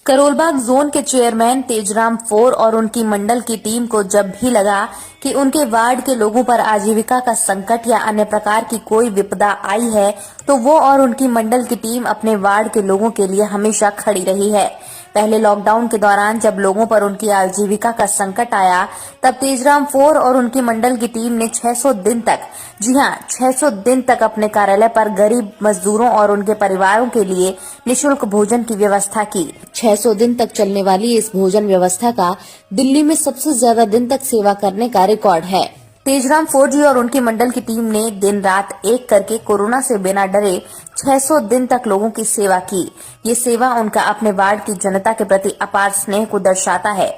Karol Bagh zone के chairman Tejram four और उनकी मंडल की टीम को जब भी लगा कि उनके वार्ड के लोगों पर आजीविका का संकट या अन्य प्रकार की कोई विपदा आई है, तो वो और उनकी मंडल की टीम अपने वार्ड के लोगों के लिए हमेशा खड़ी रही है। पहले लॉकडाउन के दौरान जब लोगों पर उनकी आजीविका का संकट आया, तब तेजराम फोर और उनकी मंडल की टीम ने 600 दिन तक, जी हां 600 दिन तक अपने कार्यालय पर गरीब मजदूरों और उनके परिवारों के लिए निःशुल्क भोजन की व्यवस्था की। 600 दिन तक चलने वाली इस भोजन व्यवस्था का दिल्ली में सबसे ज्यादा दिन तक सेवा करने का रिकॉर्ड है। तेजराम फोर जी और उनकी मंडल की टीम ने दिन रात एक करके कोरोना से बिना डरे 600 दिन तक लोगों की सेवा की। ये सेवा उनका अपने वार्ड की जनता के प्रति अपार स्नेह को दर्शाता है।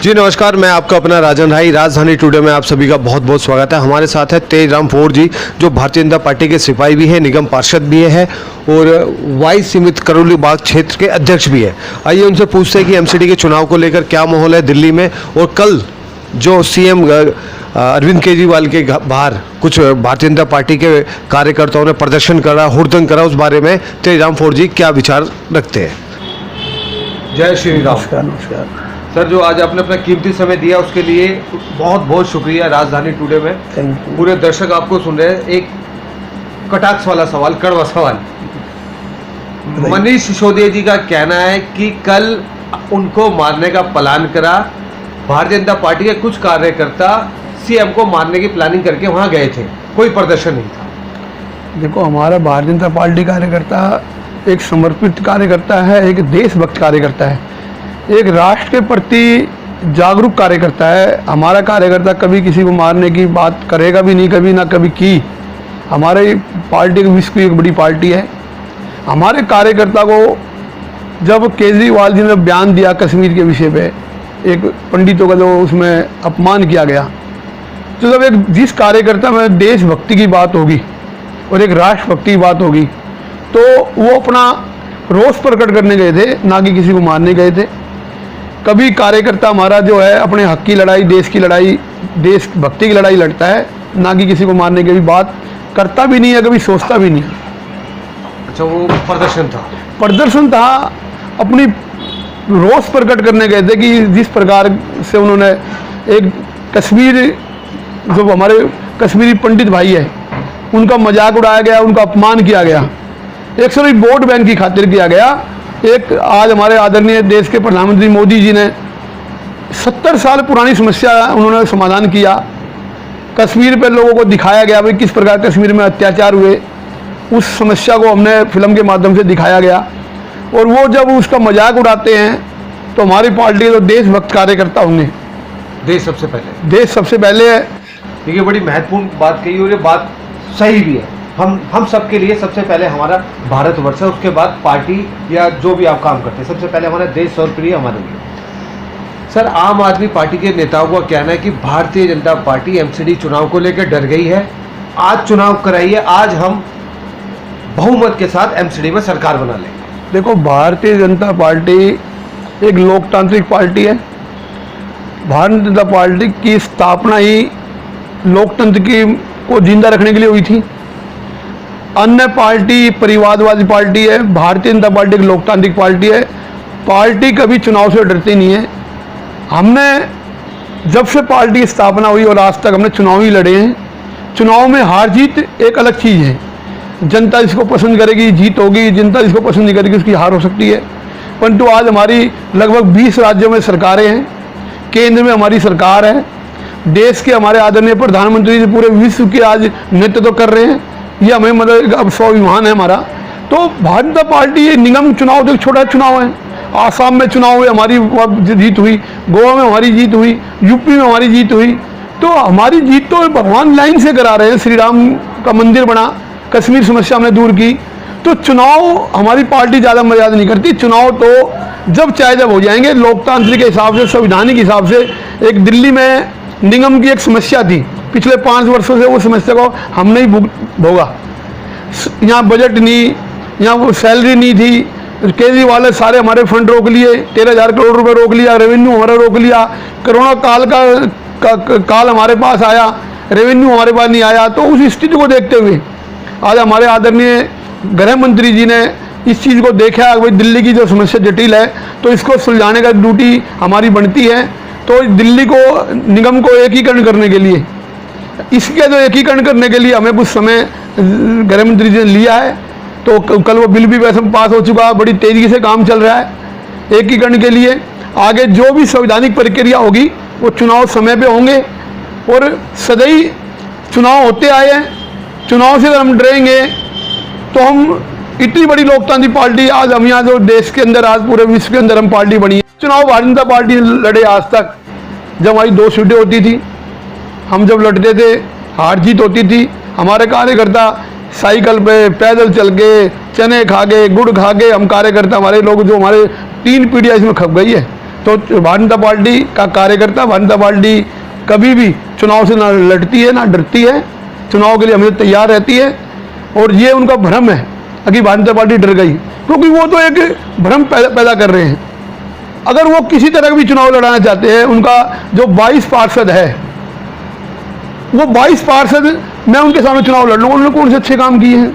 जी नमस्कार, मैं आपका अपना राजन भाई। राजधानी टुडे में आप सभी का बहुत बहुत स्वागत है। हमारे साथ है तेजराम फोर जी, जो भारतीय जनता पार्टी के सिपाही भी है, निगम पार्षद भी है और वाइस सीमित करोलीबाग क्षेत्र के अध्यक्ष भी है। आइए उनसे पूछते हैं कि एमसीडी के चुनाव को लेकर क्या माहौल है दिल्ली में, और कल जो सीएम अरविंद केजरीवाल के बाहर कुछ भारतीय जनता पार्टी के कार्यकर्ताओं ने प्रदर्शन करा, हुड़दंग करा, उस बारे में तेजराम फोर जी क्या विचार रखते हैं। जय श्री राम। नमस्कार सर, जो आज आपने अपना कीमती समय दिया उसके लिए बहुत बहुत शुक्रिया। राजधानी टुडे में थैंक यू। पूरे दर्शक आपको सुन रहे हैं। एक कटाक्ष वाला सवाल, कड़वा सवाल। मनीष सिसोदिया जी का कहना है कि कल उनको मारने का प्लान करा, भारतीय जनता पार्टी के कुछ कार्यकर्ता सीएम को मारने की प्लानिंग करके वहां गए थे, कोई प्रदर्शन नहीं था। देखो, हमारा भारतीय जनता पार्टी कार्यकर्ता एक समर्पित कार्यकर्ता है, एक देशभक्त कार्यकर्ता है, एक राष्ट्र के प्रति जागरूक कार्यकर्ता है। हमारा कार्यकर्ता कभी किसी को मारने की बात करेगा भी नहीं, कभी ना कभी की। हमारे पार्टी की विश्व की एक बड़ी पार्टी है। हमारे कार्यकर्ता को जब केजरीवाल जी ने बयान दिया कश्मीर के विषय पे, एक पंडितों का जो उसमें अपमान किया गया, तो जब एक जिस कार्यकर्ता में देशभक्ति की बात होगी और एक राष्ट्रभक्ति की बात होगी, तो वो अपना रोष प्रकट करने गए थे, ना कि किसी को मारने गए थे। कभी कार्यकर्ता हमारा जो है अपने हक की लड़ाई, देश की लड़ाई, देशभक्ति की लड़ाई लड़ता है, ना कि किसी को मारने की भी बात करता भी नहीं है, कभी सोचता भी नहीं। अच्छा, वो प्रदर्शन था, अपनी रोष प्रकट करने गए थे कि जिस प्रकार से उन्होंने एक कश्मीर, जो हमारे कश्मीरी पंडित भाई है, उनका मजाक उड़ाया गया, उनका अपमान किया गया, एक सिर्फ वोट बैंक की खातिर किया गया। एक आज हमारे आदरणीय देश के प्रधानमंत्री मोदी जी ने 70 साल पुरानी समस्या उन्होंने समाधान किया। कश्मीर पे लोगों को दिखाया गया भाई किस प्रकार कश्मीर में अत्याचार हुए, उस समस्या को हमने फिल्म के माध्यम से दिखाया गया। और वो जब उसका मजाक उड़ाते हैं तो हमारी पार्टी के जो देशभक्त कार्यकर्ता होंगे, देश सबसे पहले है। देखिए, बड़ी महत्वपूर्ण बात कही और ये बात सही भी है। हम सबके लिए सबसे पहले हमारा भारतवर्ष है, उसके बाद पार्टी या जो भी आप काम करते हैं, सबसे पहले हमारा देश और प्रिय हमारे लिए। सर, आम आदमी पार्टी के नेताओं का कहना है कि भारतीय जनता पार्टी एमसीडी चुनाव को लेकर डर गई है। आज चुनाव कराइए, आज हम बहुमत के साथ एमसीडी में सरकार बना लेंगे। देखो, भारतीय जनता पार्टी एक लोकतांत्रिक पार्टी है। भारतीय जनता पार्टी की स्थापना ही लोकतंत्र की को जिंदा रखने के लिए हुई थी। अन्य पार्टी परिवारवादी पार्टी है, भारतीय जनता पार्टी एक लोकतांत्रिक पार्टी है। पार्टी कभी चुनाव से डरती नहीं है। हमने जब से पार्टी की स्थापना हुई और आज तक हमने चुनाव ही लड़े हैं। चुनाव में हार जीत एक अलग चीज़ है। जनता जिसको पसंद करेगी जीत होगी, जनता जिसको पसंद नहीं करेगी उसकी हार हो सकती है। परंतु आज हमारी लगभग 20 राज्यों में सरकारें हैं, केंद्र में हमारी सरकार है, देश के हमारे आदरणीय प्रधानमंत्री जी पूरे विश्व के आज नेतृत्व कर रहे हैं। ये हमें मतलब अब स्वाभिमान है हमारा। तो भारतीय जनता पार्टी ये निगम चुनाव तो एक छोटा चुनाव है। आसाम में चुनाव हुए, हमारी जीत हुई, गोवा में हमारी जीत हुई, यूपी में हमारी जीत हुई। तो हमारी जीत तो भगवान लाइन से करा रहे हैं। श्री राम का मंदिर बना, कश्मीर समस्या हमने दूर की। तो चुनाव हमारी पार्टी ज़्यादा मर्यादा नहीं करती। चुनाव तो जब चाहे जब हो जाएंगे, लोकतांत्रिक के हिसाब से, संवैधानिक हिसाब से। एक दिल्ली में निगम की एक समस्या थी, पिछले 5 वर्षों से वो समस्या को हमने ही भोगा। यहाँ बजट नहीं, यहाँ वो सैलरी नहीं थी। केजरीवाल ने सारे हमारे फंड रोक लिए, 13,000 करोड़ रुपए रोक लिया, रेवेन्यू हमारा रोक लिया। कोरोना काल का काल हमारे पास आया, रेवेन्यू हमारे पास नहीं आया। तो उस स्थिति को देखते हुए आज हमारे आदरणीय गृह मंत्री जी ने इस चीज़ को देखा भाई दिल्ली की जो समस्या जटिल है तो इसको सुलझाने का ड्यूटी हमारी बनती है। तो दिल्ली को निगम को एकीकरण करने के लिए, इसके जो एकीकरण करने के लिए हमें कुछ समय गृह मंत्री जी ने लिया है। तो कल वो बिल भी वैसे पास हो चुका है, बड़ी तेज़ी से काम चल रहा है एकीकरण के लिए। आगे जो भी संवैधानिक प्रक्रिया होगी वो चुनाव समय पे होंगे और सदैव चुनाव होते आए हैं। चुनाव से अगर हम डरेंगे तो हम इतनी बड़ी लोकतांत्रिक पार्टी आज हम यहाँ जो देश के अंदर आज पूरे विश्व के अंदर हम पार्टी बनी है। चुनाव भारतीय जनता पार्टी लड़े आज तक, जब हमारी 2 सीटें होती थी, हम जब लड़ते थे हार जीत होती थी। हमारे कार्यकर्ता साइकिल पे पैदल चल के चने खा के गुड़ खा के हम कार्यकर्ता हमारे लोग जो हमारे 3 पीढ़ियाँ इसमें खप गई है। तो भारतीय जनता पार्टी का कार्यकर्ता भारतीय जनता पार्टी कभी भी चुनाव से ना लड़ती है ना डरती है, चुनाव के लिए हमें तैयार रहती है। और ये उनका भ्रम है कि भारतीय जनता पार्टी डर गई, क्योंकि वो तो एक भ्रम पैदा कर रहे हैं। अगर वो किसी तरह का भी चुनाव लड़ाना चाहते हैं, उनका जो 22 पार्षद है वो 22 पार्षद मैं उनके सामने चुनाव लड़ लूँगा, उन्होंने कौन से अच्छे काम किए हैं।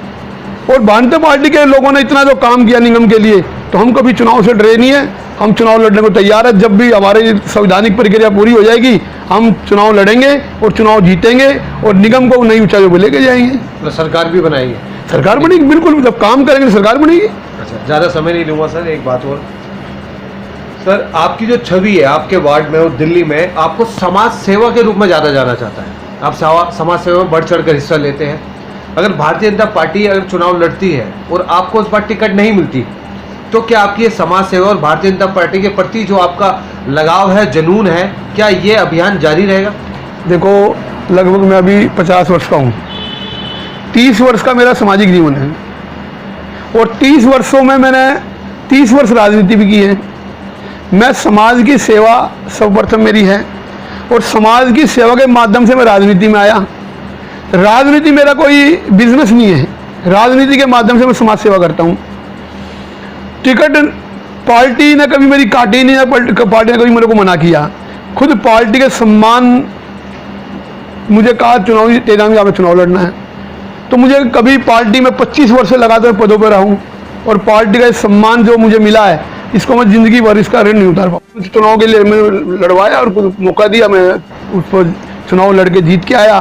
और भारतीय जनता पार्टी के लोगों ने इतना जो काम किया निगम के लिए, तो हम कभी चुनाव से डरे नहीं है, हम चुनाव लड़ने को तैयार है। जब भी हमारी संवैधानिक प्रक्रिया पूरी हो जाएगी हम चुनाव लड़ेंगे और चुनाव जीतेंगे और निगम को नई ऊंचाइयों पर लेके जाएंगे। तो सरकार भी बनाएंगे? सरकार बनेगी, बिल्कुल, जब काम करेंगे तो सरकार बनेगी। अच्छा, ज़्यादा समय नहीं लूँगा सर। एक बात और सर, आपकी जो छवि है आपके वार्ड में और दिल्ली में, आपको समाज सेवा के रूप में ज़्यादा जाना चाहता है। आप समाज सेवा में बढ़ चढ़ कर हिस्सा लेते हैं। अगर भारतीय जनता पार्टी अगर चुनाव लड़ती है और आपको उस बार टिकट नहीं मिलती, तो क्या आपकी ये समाज सेवा और भारतीय जनता पार्टी के प्रति जो आपका लगाव है, जुनून है, क्या ये अभियान जारी रहेगा? देखो, लगभग मैं अभी 50 वर्ष का हूँ, 30 वर्ष का मेरा सामाजिक जीवन है और 30 वर्षों में मैंने 30 वर्ष राजनीति भी की है। मैं समाज की सेवा सर्वप्रथम मेरी है और समाज की सेवा के माध्यम से मैं राजनीति में आया। राजनीति मेरा कोई बिजनेस नहीं है, राजनीति के माध्यम से मैं समाज सेवा करता हूँ। टिकट पार्टी ने कभी मेरी काटी नहीं है, पार्टी ने कभी मेरे को मना किया। खुद पार्टी के सम्मान मुझे कहा चुनावी तेजाब में हमें चुनाव लड़ना है, तो मुझे कभी पार्टी में 25 वर्ष से लगातार पदों पर रहा हूँ और पार्टी का सम्मान जो मुझे मिला है इसको मैं जिंदगी भर इसका ऋण नहीं उतार पाऊँ। चुनाव के लिए मैंने लड़वाया और मौका दिया, मैं उस पर चुनाव लड़के जीत के आया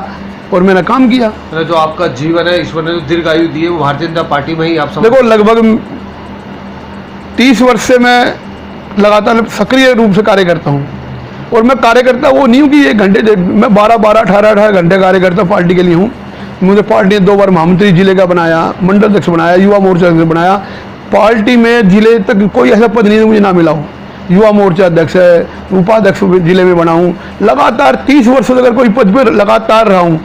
और मैंने काम किया। जो आपका जीवन है, ईश्वर ने जो दीर्घायु दी है वो भारतीय जनता पार्टी में ही आप देखो, लगभग 30 वर्ष से मैं लगातार सक्रिय रूप से कार्य करता हूँ और मैं कार्यकर्ता वो नहीं हूँ कि 1 घंटे, मैं 12-12, 18-18 घंटे कार्यकर्ता पार्टी के लिए हूँ। मुझे पार्टी ने 2 बार महामंत्री जिले का बनाया, मंडल अध्यक्ष बनाया, युवा मोर्चा अध्यक्ष बनाया। पार्टी में जिले तक कोई ऐसा पद नहीं मुझे ना मिला हो। युवा मोर्चा अध्यक्ष है, उपाध्यक्ष जिले में बना हूँ। लगातार 30 वर्ष से अगर कोई पद पर लगातार रहा हूँ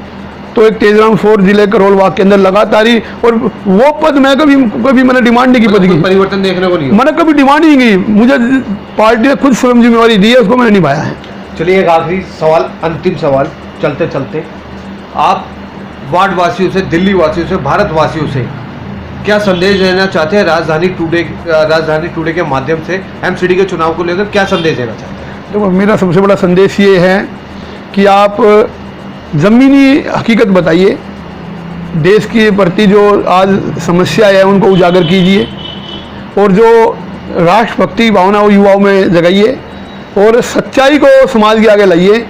तो एक तेजराम 4 जिले करोलबाग के अंदर लगातार ही, और वो पद मैं कभी मैंने डिमांड नहीं की पद की, परिवर्तन देखने को नहीं, मैंने कभी डिमांड ही नहीं की। मुझे पार्टी ने खुद स्वयं जिम्मेवारी दी है, उसको मैंने निभाया है। चलिए, एक आखिरी सवाल, अंतिम सवाल चलते चलते, आप वार्ड वासियों से, दिल्ली वासियों से, भारतवासियों से क्या संदेश देना चाहते हैं? राजधानी टुडे के माध्यम से एमसीडी के चुनाव को लेकर क्या संदेश देना चाहते हैं? देखो, मेरा सबसे बड़ा संदेश ये है कि आप ज़मीनी हकीकत बताइए, देश के प्रति जो आज समस्या है उनको उजागर कीजिए और जो राष्ट्रभक्ति भावना वो युवाओं में जगाइए और सच्चाई को समाज के आगे लाइए।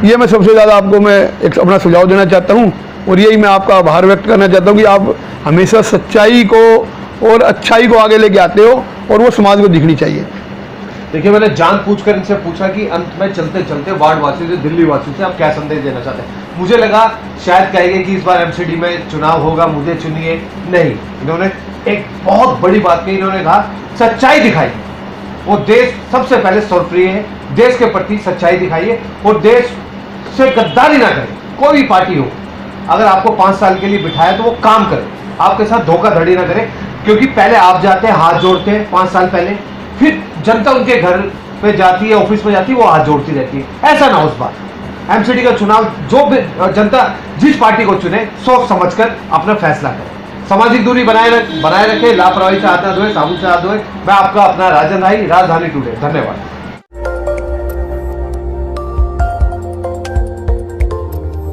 ये मैं सबसे ज़्यादा आपको मैं एक अपना सुझाव देना चाहता हूँ और यही मैं आपका आभार व्यक्त करना चाहता हूँ कि आप हमेशा सच्चाई को और अच्छाई को आगे लेके आते हो और वो समाज को दिखनी चाहिए। देखिए, मैंने जानबूझकर इनसे पूछा कि अंत में चलते चलते वार्ड वासियों से, दिल्ली वासियों से आप क्या संदेश देना चाहते हैं। मुझे लगा शायद कहेंगे कि इस बार एमसीडी में चुनाव होगा, मुझे चुनिए। नहीं, इन्होंने एक बहुत बड़ी बात की, इन्होंने कहा सच्चाई दिखाई। वो देश सबसे पहले सर्वप्रिय है, देश के प्रति सच्चाई दिखाइए और देश से गद्दारी ना करें। कोई भी पार्टी हो, अगर आपको 5 साल के लिए बिठाया तो वो काम करे, आपके साथ धोखाधड़ी ना करे, क्योंकि पहले आप जाते हैं, हाथ जोड़ते हैं 5 साल पहले, फिर जनता उनके घर पे जाती है, ऑफिस में जाती है, वो हाथ जोड़ती रहती है। ऐसा ना हो इस बार। एमसीडी का चुनाव जो भी जनता जिस पार्टी को चुने, सोच समझकर अपना फैसला करे। सामाजिक दूरी बनाए रखें, लापरवाही से हाथ ना धोए, साबुन से हाथ धोए। मैं आपका अपना राजन भाई, राजधानी टुडे। धन्यवाद।